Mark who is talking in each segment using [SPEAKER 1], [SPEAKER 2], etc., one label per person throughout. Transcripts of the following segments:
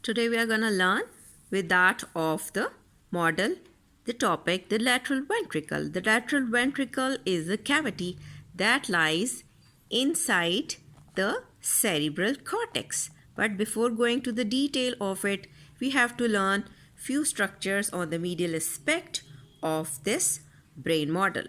[SPEAKER 1] Today we are going to learn with that of the model, the topic, the lateral ventricle. The lateral ventricle is a cavity that lies inside the cerebral cortex. But before going to the detail of it, we have to learn few structures on the medial aspect of this brain model.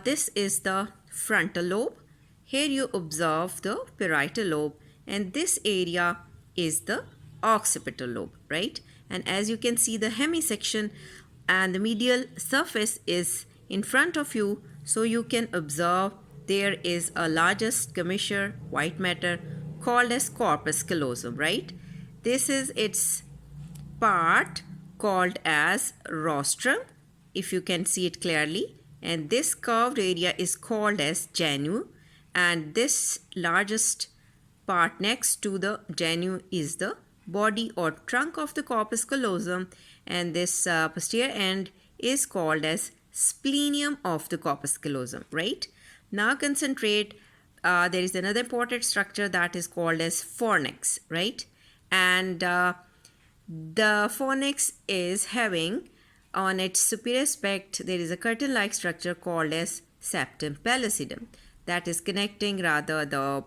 [SPEAKER 1] This is the frontal lobe. Here you observe the parietal lobe, and this area is the occipital lobe, right? And as you can see, the hemisection and the medial surface is in front of you, so you can observe there is a largest commissure white matter called as corpus callosum, right? This is its part called as rostrum, if you can see it clearly, and this curved area is called as genu, and this largest part next to the genu is the body or trunk of the corpus callosum, and this posterior end is called as splenium of the corpus callosum, right? Now concentrate, there is another important structure that is called as fornix, right? And the fornix is having on its superior aspect, there is a curtain-like structure called as septum pellucidum that is connecting rather the,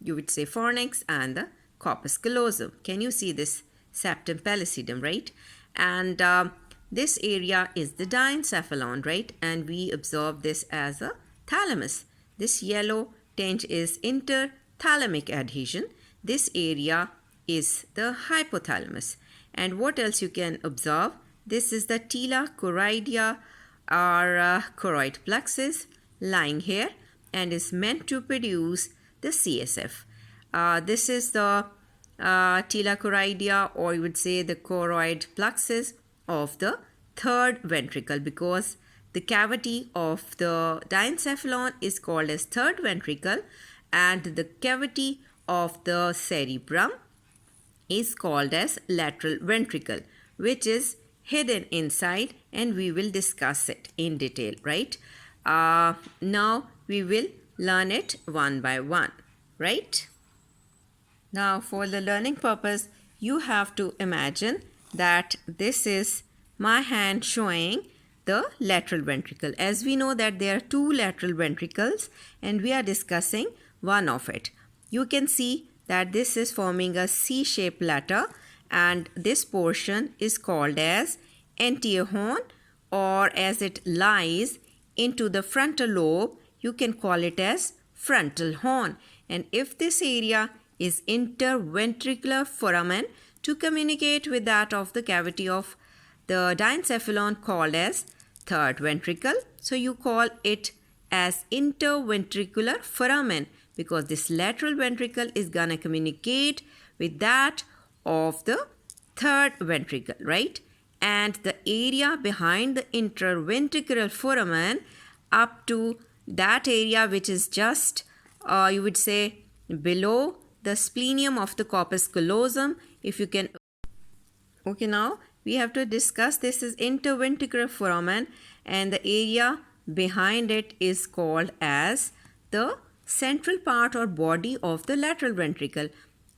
[SPEAKER 1] you would say, fornix and the corpus callosum. Can you see this septum pellucidum, right? And this area is the diencephalon, right? And we observe this as a thalamus. This yellow tinge is interthalamic adhesion. This area is the hypothalamus. And what else you can observe? This is the tila choroidea or choroid plexus lying here and is meant to produce the CSF. This is the tila choroidea, or you would say the choroid plexus of the third ventricle, because the cavity of the diencephalon is called as third ventricle and the cavity of the cerebrum is called as lateral ventricle, which is hidden inside, and we will discuss it in detail, right? Now we will learn it one by one, right? Now for the learning purpose, you have to imagine that this is my hand showing the lateral ventricle. As we know that there are two lateral ventricles and we are discussing one of it. You can see that this is forming a C-shaped letter, and this portion is called as anterior horn, or as it lies into the frontal lobe, you can call it as frontal horn. And if this area is interventricular foramen, to communicate with that of the cavity of the diencephalon called as third ventricle, so you call it as interventricular foramen, because this lateral ventricle is gonna communicate with that of the third ventricle, right? And the area behind the interventricular foramen up to that area which is just, you would say, below the splenium of the corpus callosum, if you can. Okay, now we have to discuss this is interventricular foramen, and the area behind it is called as the central part or body of the lateral ventricle.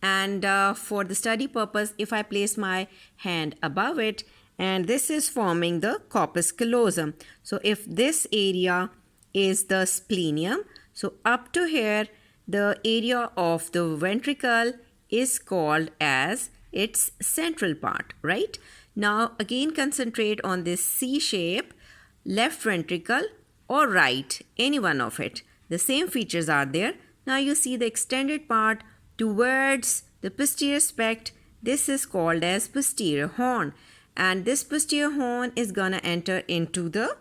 [SPEAKER 1] And for the study purpose, if I place my hand above it, and this is forming the corpus callosum. So if this area is the splenium, so up to here, the area of the ventricle is called as its central part, right? Now again concentrate on this C shape, left ventricle or right, any one of it. The same features are there. Now you see the extended part towards the posterior aspect. This is called as posterior horn. And this posterior horn is gonna enter into the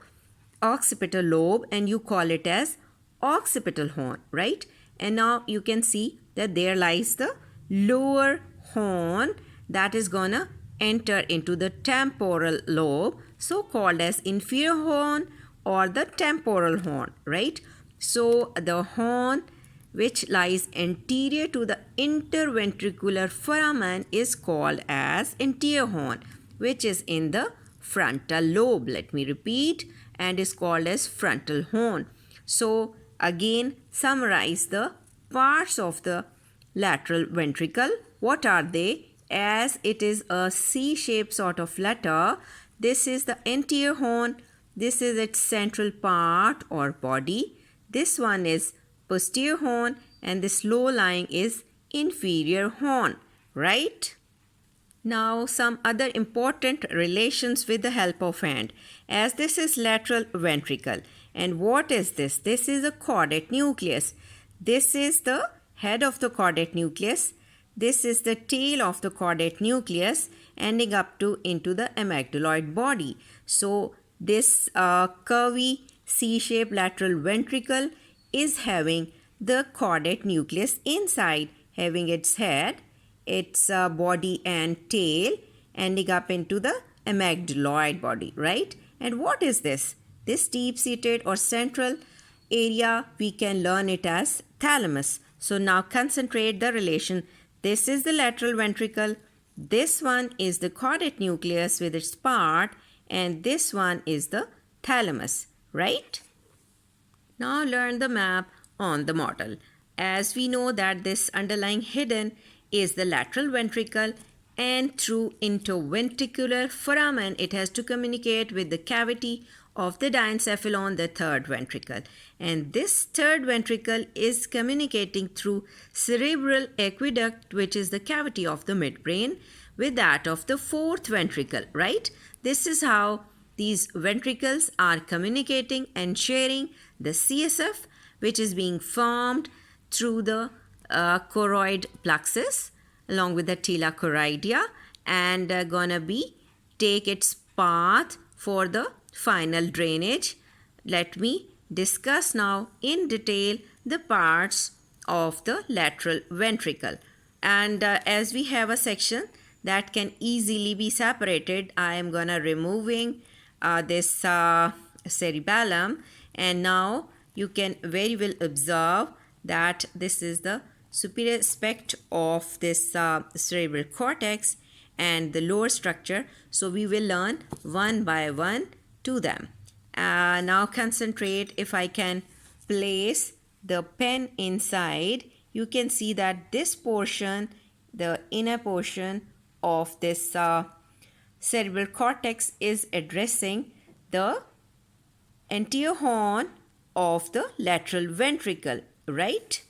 [SPEAKER 1] occipital lobe, and you call it as occipital horn, right? And now you can see that there lies the lower horn that is gonna enter into the temporal lobe, so called as inferior horn or the temporal horn, right? So the horn which lies anterior to the interventricular foramen is called as anterior horn, which is in the frontal lobe, let me repeat, and is called as frontal horn. So again summarize the parts of the lateral ventricle. What are they? as it is a C-shaped sort of letter. This is the anterior horn. This is its central part or body. This one is posterior horn, and this low lying is inferior horn, right? Now some other important relations with the help of hand, as this is lateral ventricle. And what is this? This is a caudate nucleus. This is the head of the caudate nucleus. This is the tail of the caudate nucleus ending up to into the amygdaloid body. So this curvy C-shaped lateral ventricle is having the caudate nucleus inside, having its head, its body and tail ending up into the amygdaloid body, right? And what is this? This deep-seated or central area, we can learn it as thalamus. So now concentrate the relation. This is the lateral ventricle. This one is the caudate nucleus with its part, and this one is the thalamus, right? Now learn the map on the model. As we know that this underlying hidden is the lateral ventricle, and through interventricular foramen it has to communicate with the cavity of the diencephalon, the third ventricle. And this third ventricle is communicating through cerebral aqueduct, which is the cavity of the midbrain, with that of the fourth ventricle, right? This is how these ventricles are communicating and sharing the CSF, which is being formed through the choroid plexus along with the tila choroidea, and gonna be take its path for the final drainage. Let me discuss now in detail the parts of the lateral ventricle. And as we have a section that can easily be separated, I am gonna removing this cerebellum, and now you can very well observe that this is the superior aspect of this cerebral cortex and the lower structure. So we will learn one by one to them. Now concentrate. If I can place the pen inside, you can see that this portion, the inner portion of this cerebral cortex, is addressing the anterior horn of the lateral ventricle, right?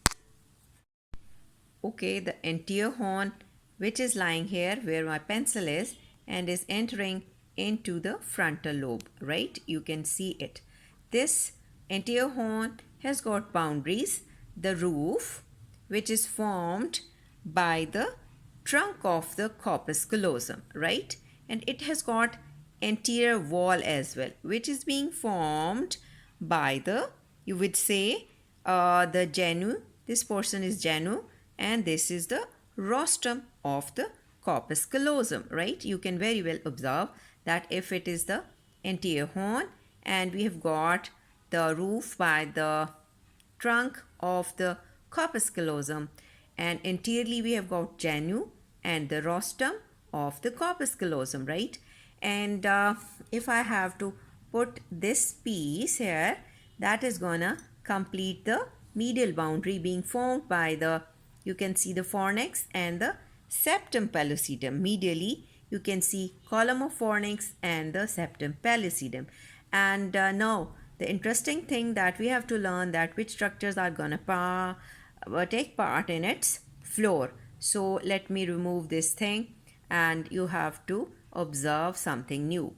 [SPEAKER 1] Okay, the anterior horn, which is lying here where my pencil is, and is entering into the frontal lobe, right? You can see it. This anterior horn has got boundaries, the roof, which is formed by the trunk of the corpus callosum, right? And it has got anterior wall as well, which is being formed by the, you would say, the genu. This portion is genu, and this is the rostrum of the corpus callosum, right? You can very well observe that if it is the anterior horn, and we have got the roof by the trunk of the corpus callosum, and anteriorly we have got genu and the rostrum of the corpus callosum, right? And if I have to put this piece here, that is gonna complete the medial boundary being formed by the, you can see the fornix and the septum pellucidum. Medially you can see column of fornix and the septum pellucidum. And now the interesting thing that we have to learn, that which structures are gonna take part in its floor. So let me remove this thing, and you have to observe something new.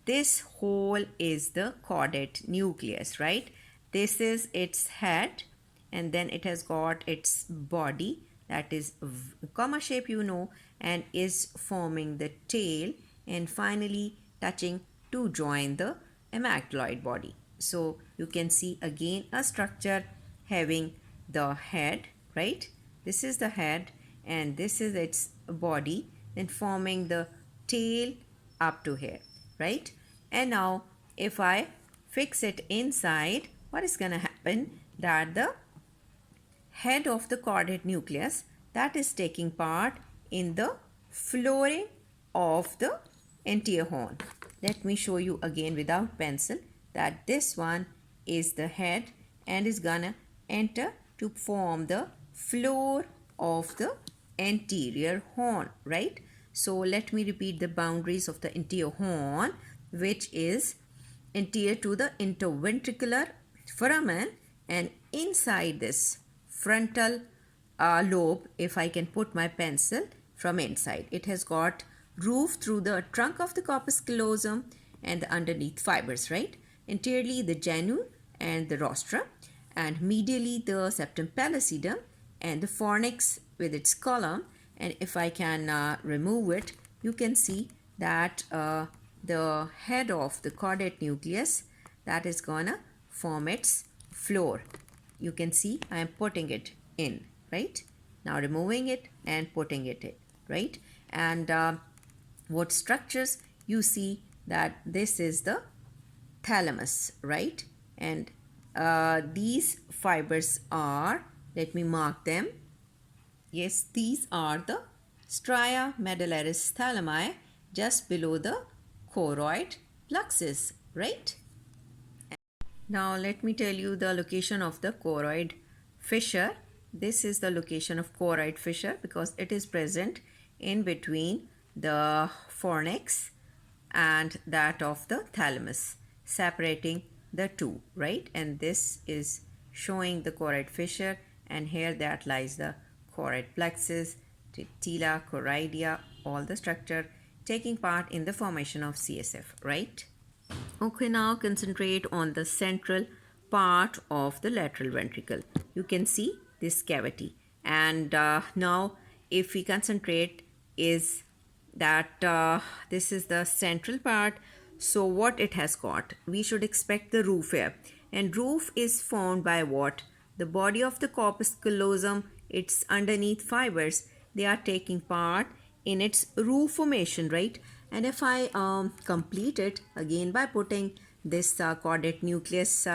[SPEAKER 1] This hole is the caudate nucleus, right? This is its head, and then it has got its body, that is comma shape, you know, and is forming the tail, and finally touching to join the amygdaloid body. So you can see again a structure having the head, right? This is the head, and this is its body, then forming the tail up to here, right? And now if I fix it inside, what is gonna happen, that the head of the caudate nucleus, that is taking part in the flooring of the anterior horn. Let me show you again without pencil that this one is the head and is gonna enter to form the floor of the anterior horn, right? So let me repeat the boundaries of the anterior horn, which is anterior to the interventricular foramen, and inside this frontal lobe, if I can put my pencil from inside, it has got roof through the trunk of the corpus callosum and the underneath fibers, right? Anteriorly the genu and the rostra, and medially the septum pellucidum and the fornix with its column. And if I can remove it, you can see that the head of the caudate nucleus, that is gonna form its floor. You can see I am putting it in, right? Now removing it and putting it in, right? And what structures you see that this is the thalamus, right? And these fibers are, let me mark them. Yes, these are the stria medullaris thalami just below the choroid plexus, right? Now let me tell you the location of the choroid fissure. This is the location of choroid fissure because it is present in between the fornix and that of the thalamus, separating the two, right? And this is showing the choroid fissure, and here that lies the choroid plexus, tila, choroidea, all the structure taking part in the formation of CSF, right? Okay, now concentrate on the central part of the lateral ventricle. You can see this cavity, and now if we concentrate is that this is the central part. So what it has got, we should expect the roof here, and roof is formed by what? The body of the corpus callosum, its underneath fibers, they are taking part in its roof formation, right? And if I complete it again by putting this caudate nucleus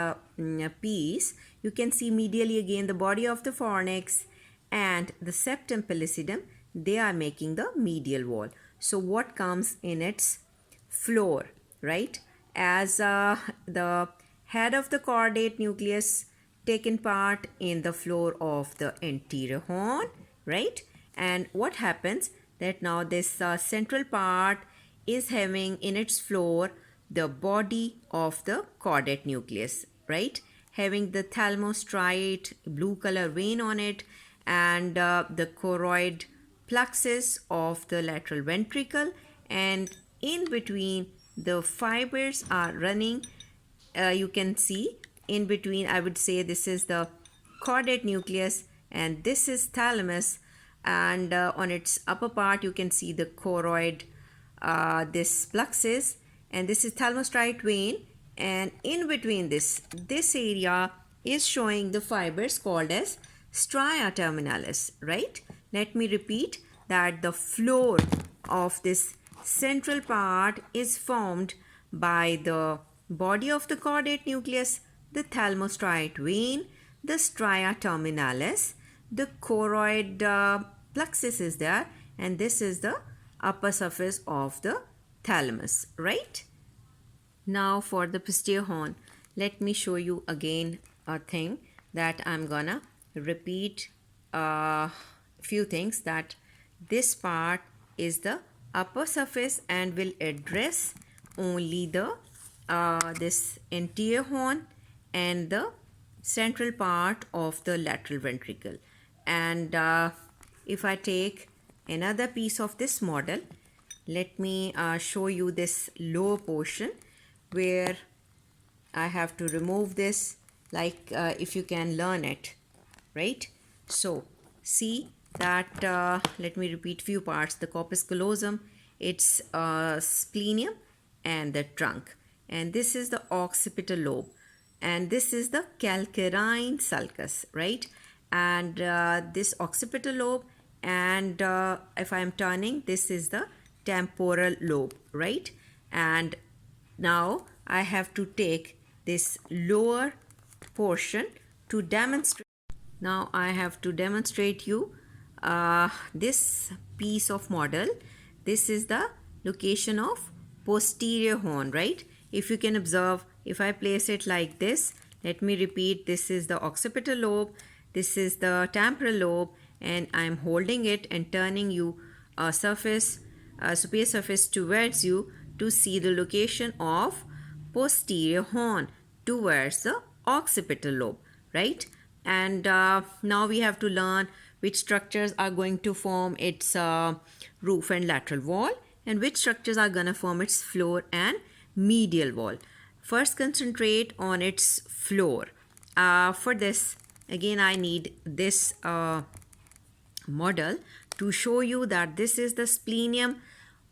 [SPEAKER 1] piece, you can see medially again the body of the fornix and the septum pellucidum, they are making the medial wall. So what comes in its floor, right? As the head of the caudate nucleus taken part in the floor of the anterior horn, right? And what happens that now this central part is having in its floor the body of the caudate nucleus, right? Having the thalamostriate blue color vein on it, and the choroid plexus of the lateral ventricle, and in between the fibers are running. You can see in between, I would say this is the caudate nucleus and this is thalamus, and on its upper part you can see the choroid, this plexus, and this is thalamostriate vein, and in between this area is showing the fibers called as stria terminalis, right? Let me repeat that the floor of this central part is formed by the body of the caudate nucleus, the thalamostriate vein, the stria terminalis, the choroid plexus is there, and this is the upper surface of the thalamus, right? Now for the posterior horn, let me show you again a thing that I'm gonna repeat a few things, that this part is the upper surface and will address only the this anterior horn and the central part of the lateral ventricle. And if I take another piece of this model, let me show you this lower portion where I have to remove this, like if you can learn it, right? So see that let me repeat few parts: the corpus callosum, its splenium and the trunk, and this is the occipital lobe, and this is the calcarine sulcus, right? And this occipital lobe, and if I am turning, this is the temporal lobe, right? And now I have to take this lower portion to demonstrate. Now I have to demonstrate you this piece of model. This is the location of posterior horn, right? If you can observe, if I place it like this, let me repeat, this is the occipital lobe, this is the temporal lobe, and I'm holding it and turning you a surface superior surface towards you to see the location of posterior horn towards the occipital lobe, right? And now we have to learn which structures are going to form its roof and lateral wall, and which structures are going to form its floor and medial wall. First, concentrate on its floor. For this, again, I need this model to show you that this is the splenium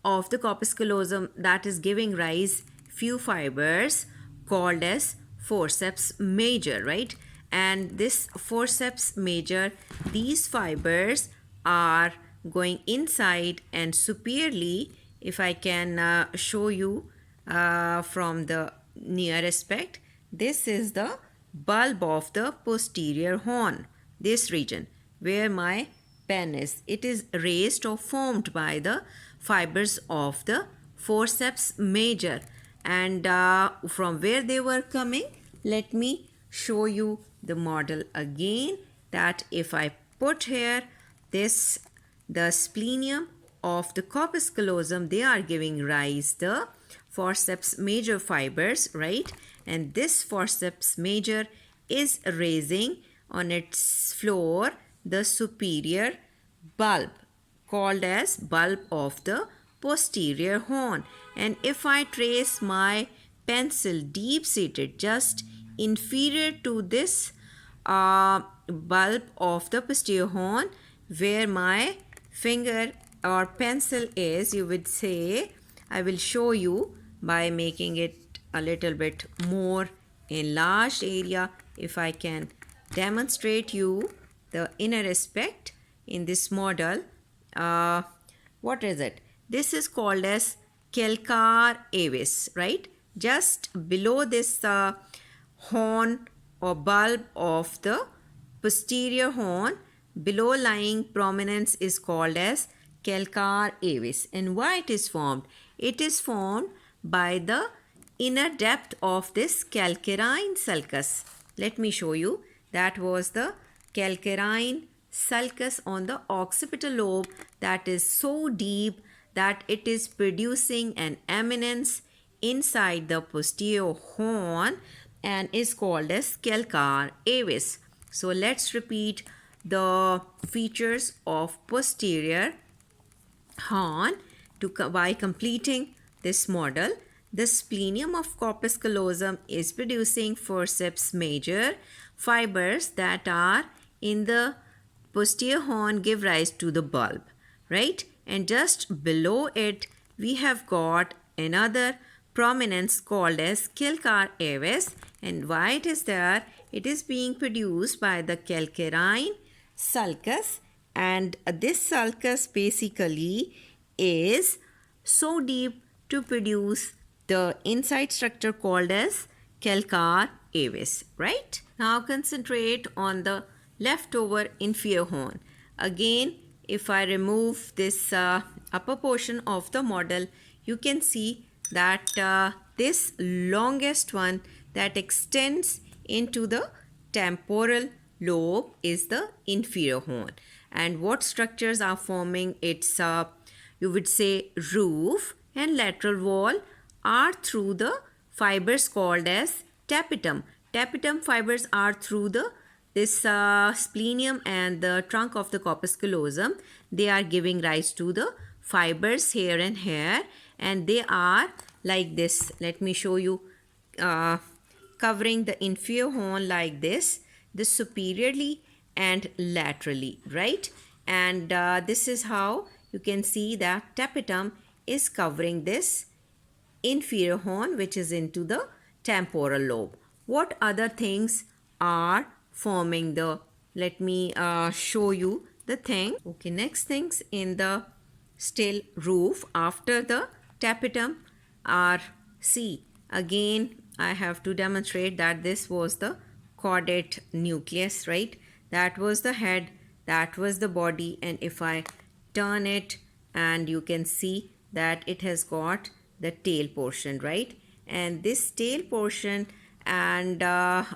[SPEAKER 1] of the corpus callosum that is giving rise few fibers called as forceps major, right? And this forceps major, these fibers are going inside and superiorly, if I can show you from the near aspect, this is the bulb of the posterior horn, this region where my pen is. It is raised or formed by the fibers of the forceps major. And from where they were coming, let me show you the model again, that if I put here this, the splenium of the corpus callosum, they are giving rise the forceps major fibers, right? And this forceps major is raising on its floor the superior bulb called as bulb of the posterior horn. And if I trace my pencil deep seated just inferior to this bulb of the posterior horn, where my finger or pencil is, you would say, I will show you by making it a little bit more enlarged area. If I can demonstrate you the inner aspect in this model, what is it? This is called as calcar avis, right? Just below this horn or bulb of the posterior horn, below lying prominence is called as calcar avis. And why it is formed? It is formed by the inner depth of this calcarine sulcus. Let me show you. That was the calcarine sulcus on the occipital lobe that is so deep that it is producing an eminence inside the posterior horn and is called as calcar avis. So let's repeat the features of posterior horn by completing this model. The splenium of corpus callosum is producing forceps major fibers that are in the posterior horn give rise to the bulb, right? And just below it we have got another prominence called as calcar avis. And why it is there? It is being produced by the calcarine sulcus, and this sulcus basically is so deep to produce the inside structure called as calcar avis, right? Now concentrate on the leftover inferior horn. Again, if I remove this upper portion of the model, you can see that this longest one that extends into the temporal lobe is the inferior horn. And what structures are forming its, you would say, roof and lateral wall are through the fibers called as tapetum. Tapetum fibers are through the this splenium and the trunk of the corpus callosum. They are giving rise to the fibers here and here, and they are like this. Let me show you, covering the inferior horn like this superiorly and laterally, right? And this is how you can see that tapetum is covering this inferior horn, which is into the temporal lobe. What other things are forming the, let me show you the thing. Okay, next things in the still roof after the tapetum are, see, again I have to demonstrate that this was the caudate nucleus, right? That was the head, that was the body, and if I turn it, and you can see that it has got the tail portion, right? And this tail portion, and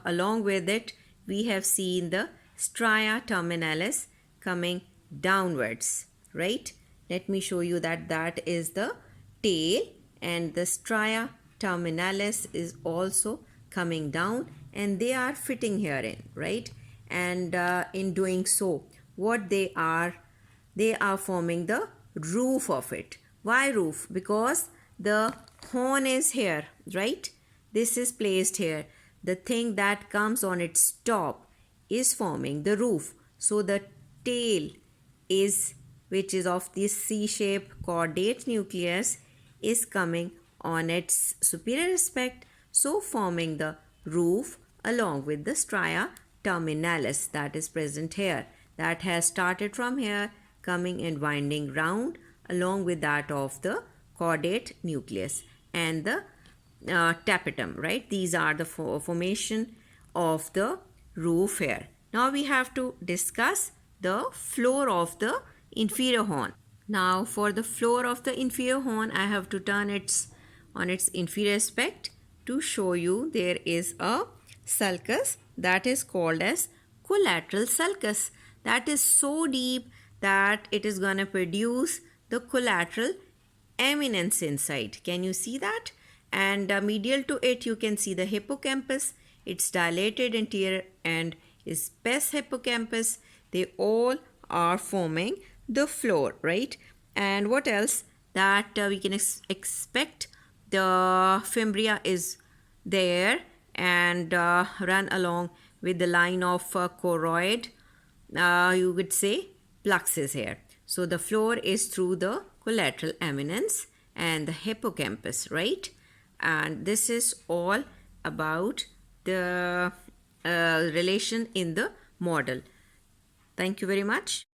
[SPEAKER 1] along with it we have seen the stria terminalis coming downwards, right? let me show you that is the tail, and the stria terminalis is also coming down, and they are fitting herein, right? And in doing so, what they are forming the roof of it. Why roof? Because the horn is here, right? This is placed here. The thing that comes on its top is forming the roof. So the tail is, which is of this C-shaped chordate nucleus, is coming on its superior aspect, so forming the roof along with the stria terminalis that is present here, that has started from here, coming and winding round along with that of the chordate nucleus and the tapetum, right? These are the formation of the roof here. Now we have to discuss the floor of the inferior horn. Now for the floor of the inferior horn, I have to turn its on its inferior aspect to show you there is a sulcus that is called as collateral sulcus, that is so deep that it is going to produce the collateral eminence inside. Can you see that? And medial to it you can see the hippocampus, its dilated anterior and its pes hippocampus. They all are forming the floor, right? And what else that we can expect? The fimbria is there and run along with the line of choroid, you would say plexus here. So the floor is through the collateral eminence and the hippocampus, right? And this is all about the relation in the model. Thank you very much.